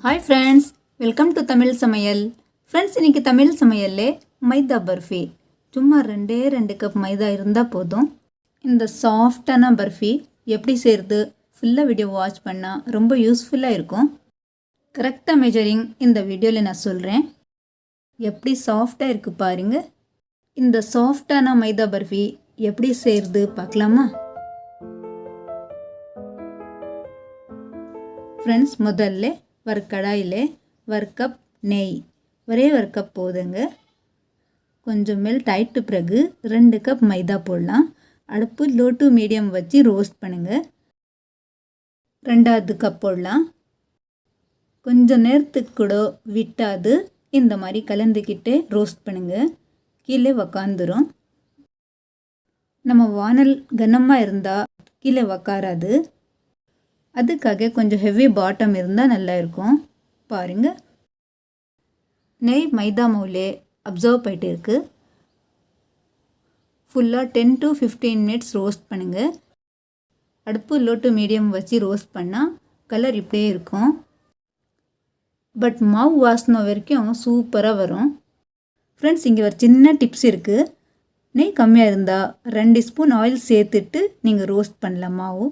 Hi friends, welcome to Tamil சமையல். Friends, இன்றைக்கி தமிழ் சமையல்லே மைதா பர்ஃபி. சும்மா 2 கப் மைதா இருந்தால் போதும். இந்த சாஃப்டான பர்ஃபி எப்படி செய்கிறது ஃபுல்லாக வீடியோ வாட்ச் பண்ணால் ரொம்ப யூஸ்ஃபுல்லாக இருக்கும். கரெக்டாக மெஜரிங் இந்த வீடியோவில் நான் சொல்கிறேன். எப்படி சாஃப்டாக இருக்குது பாருங்கள். இந்த சாஃப்டான மைதா பர்ஃபி எப்படி செய்கிறது பார்க்கலாமா? ஃப்ரெண்ட்ஸ், முதல்ல ஒரு கடாயில் 1 கப் நெய், ஒரே 1 கப் போதுங்க. கொஞ்சம் மெல்ட் ஆயிட்டு பிறகு 2 கப் மைதா போடலாம். அடுப்பு லோ டு மீடியம் வச்சு ரோஸ்ட் பண்ணுங்கள். 2வது கப் போடலாம். கொஞ்சம் நேரத்துக்கு கூட விட்டாது இந்த மாதிரி கலந்துக்கிட்டு ரோஸ்ட் பண்ணுங்கள். கீழே உக்காந்துரும். நம்ம வானல் கனமாக இருந்தால் கீழே உக்காராது. அதுக்காக கொஞ்சம் ஹெவி பாட்டம் இருந்தால் நல்லா இருக்கும். பாருங்கள், நெய் மைதா மாவுலே அப்சர்வ் பண்ணிட்டு இருக்கு. ஃபுல்லாக 10 to 15 மினிட்ஸ் ரோஸ்ட் பண்ணுங்கள். அடுப்பு லோ டு மீடியம் வச்சு ரோஸ்ட் பண்ணால் கலர் இப்படியே இருக்கும். பட் மாவு வாசனை வரைக்கும் சூப்பராக வரும். ஃப்ரெண்ட்ஸ், இங்கே ஒரு சின்ன டிப்ஸ் இருக்குது. நெய் கம்மியாக இருந்தால் 2 ஸ்பூன் ஆயில் சேர்த்துட்டு நீங்கள் ரோஸ்ட் பண்ணலாம்.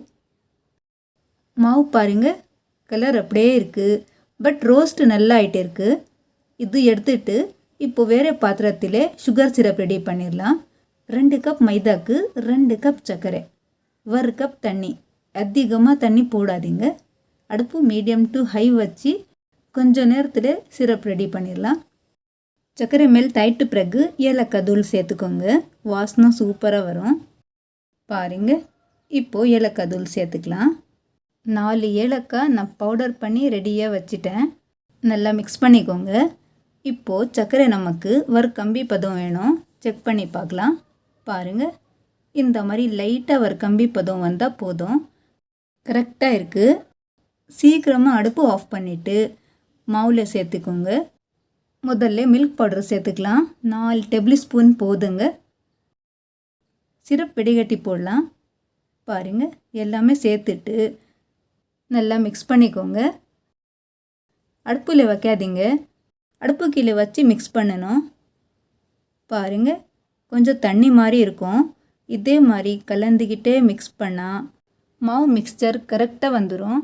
மாவு பாருங்கள், கலர் அப்படியே இருக்குது. பட் ரோஸ்ட்டு நல்லா ஆகிட்டே இருக்குது. இது எடுத்துட்டு இப்போ வேறு பாத்திரத்தில் சுகர் சிரப் ரெடி பண்ணிடலாம். 2 கப் மைதாக்கு 2 கப் சர்க்கரை, 1 கப் தண்ணி. அதிகமாக தண்ணி போடாதீங்க. அடுப்பு மீடியம் டு ஹை வச்சு கொஞ்சம் நேரத்தில் சிரப் ரெடி பண்ணிடலாம். சர்க்கரை மெல்ட் ஆயிட்டு பிறகு ஏலக்காய் தூள் சேர்த்துக்கோங்க. வாசனை சூப்பராக வரும். பாருங்கள், இப்போது ஏலக்காய் தூள் சேர்த்துக்கலாம். 4 ஏலக்காய் நான் பவுடர் பண்ணி ரெடியாக வச்சுட்டேன். நல்லா மிக்ஸ் பண்ணிக்கோங்க. இப்போது சர்க்கரை நமக்கு ஒரு கம்பி பதம் வேணும். செக் பண்ணி பார்க்கலாம். பாருங்கள், இந்த மாதிரி லைட்டாக ஒரு கம்பி பதம் வந்தால் போதும். கரெக்டாக இருக்குது. சீக்கிரமாக அடுப்பு ஆஃப் பண்ணிவிட்டு மாவில் சேர்த்துக்கோங்க. முதல்ல மில்க் பவுடர் சேர்த்துக்கலாம். 4 டேபிள் ஸ்பூன் போதுங்க. சிரப் வெடிகட்டி போடலாம். பாருங்கள், எல்லாமே சேர்த்துட்டு நல்லா மிக்ஸ் பண்ணிக்கோங்க. அடுப்பில் வைக்காதீங்க, அடுப்பு கீழே வச்சு மிக்ஸ் பண்ணணும். பாருங்கள், கொஞ்சம் தண்ணி மாதிரி இருக்கும். இதே மாதிரி கலந்துக்கிட்டே மிக்ஸ் பண்ணால் மாவு மிக்ஸ்சர் கரெக்டாக வந்துடும்.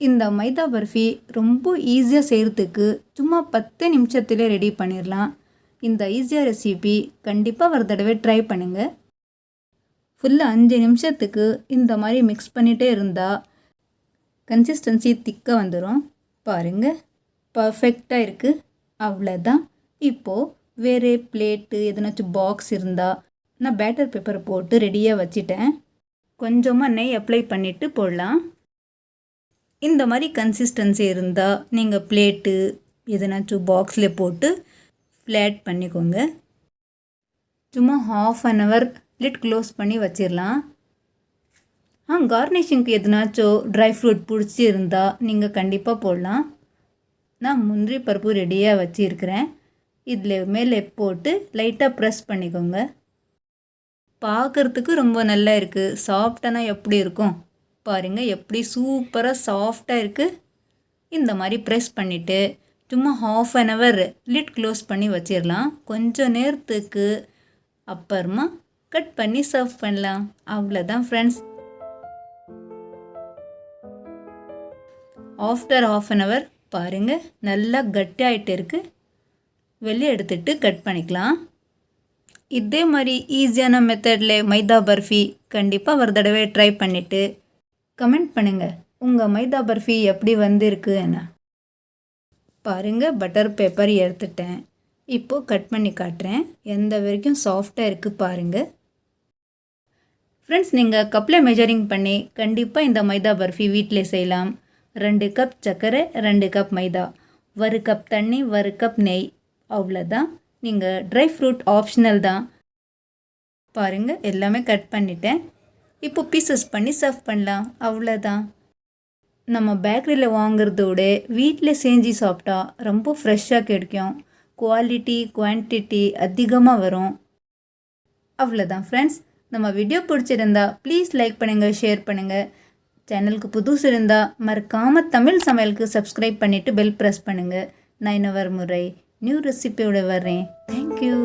இந்த மைதா பர்ஃபி ரொம்ப ஈஸியாக செய்கிறதுக்கு சும்மா 10 நிமிஷத்துலேயே ரெடி பண்ணிடலாம். இந்த ஈஸியாக ரெசிபி கண்டிப்பாக ஒரு தடவை ட்ரை பண்ணுங்கள். ஃபுல்லாக 5 நிமிஷத்துக்கு இந்த மாதிரி மிக்ஸ் பண்ணிகிட்டே இருந்தால் கன்சிஸ்டன்சி திக்காக வந்துடும். பாருங்கள், பர்ஃபெக்டாக இருக்குது. அவ்வளோதான். இப்போது வேறு பிளேட்டு எதனாச்சும் பாக்ஸ் இருந்தால் நான் பேட்டர் பேப்பர் போட்டு ரெடியாக வச்சிட்டேன். கொஞ்சமாக நெய் அப்ளை பண்ணிவிட்டு போடலாம். இந்த மாதிரி கன்சிஸ்டன்சி இருந்தால் நீங்கள் பிளேட்டு எதனாச்சும் பாக்ஸில் போட்டு ஃப்ளாட் பண்ணிக்கோங்க. சும்மா 1/2 an hour லிட் க்ளோஸ் பண்ணி வச்சிடலாம். கார்னிஷிங்க்கு எதுனாச்சும் ட்ரை ஃப்ரூட் பிடிச்சி இருந்தால் நீங்கள் கண்டிப்பாக போடலாம். நான் முந்திரி பருப்பு ரெடியாக வச்சுருக்கிறேன். இதில் மேலே போட்டு லைட்டாக ப்ரெஸ் பண்ணிக்கோங்க. பார்க்குறதுக்கு ரொம்ப நல்லா இருக்குது. சாஃப்டானா எப்படி இருக்கும் பாருங்கள், எப்படி சூப்பராக சாஃப்டாக இருக்குது. இந்த மாதிரி ப்ரெஸ் பண்ணிவிட்டு சும்மா 1/2 an hour லிட் க்ளோஸ் பண்ணி வச்சிடலாம். கொஞ்சம் நேரத்துக்கு அப்புறமா கட் பண்ணி சர்வ் பண்ணலாம். அவ்வளோதான் ஃப்ரெண்ட்ஸ். ஆஃப்டர் 1/2 an hour பாருங்கள், நல்லா கட்டியாகிட்டு இருக்குது. வெளியே எடுத்துகிட்டு கட் பண்ணிக்கலாம். இதே மாதிரி ஈஸியான மெத்தடில் மைதா பர்ஃபி கண்டிப்பாக ஒரு தடவை ட்ரை பண்ணிவிட்டு கமெண்ட் பண்ணுங்கள் உங்கள் மைதா பர்ஃபி எப்படி வந்திருக்கு என்ன. பாருங்கள், பட்டர் பேப்பர் எடுத்துட்டேன். இப்போது கட் பண்ணி காட்டுறேன். எந்த வரைக்கும் சாஃப்டாக இருக்குது பாருங்கள். ஃப்ரெண்ட்ஸ், நீங்கள் கப்பில் மெஜரிங் பண்ணி கண்டிப்பாக இந்த மைதா பர்ஃபி வீட்டில் செய்யலாம். 2 கப் சர்க்கரை, 2 கப் மைதா, 1 கப் தண்ணி, 1 கப் நெய். அவ்வளோதான். நீங்கள் ட்ரை ஃப்ரூட் ஆப்ஷனல் தான். பாருங்கள், எல்லாமே கட் பண்ணிட்டேன். இப்போ பீசஸ் பண்ணி சர்வ் பண்ணலாம். அவ்வளோதான். நம்ம பேக்கரியில் வாங்குறதோட வீட்டில் செஞ்சு சாப்பிட்டா ரொம்ப ஃப்ரெஷ்ஷாக கிடைக்கும். குவாலிட்டி குவான்டிட்டி அதிகமாக வரும். அவ்வளோதான் ஃப்ரெண்ட்ஸ். நம்ம வீடியோ பிடிச்சிருந்தா ப்ளீஸ் லைக் பண்ணுங்கள், ஷேர் பண்ணுங்கள். சேனலுக்கு புதுசு இருந்தால் மறக்காமல் தமிழ் சமையலுக்கு சப்ஸ்கிரைப் பண்ணிவிட்டு பெல் ப்ரெஸ் பண்ணுங்கள். நான் இன்னும் வர முறை நியூ ரெசிபியோட வர்றேன். தேங்க்யூ.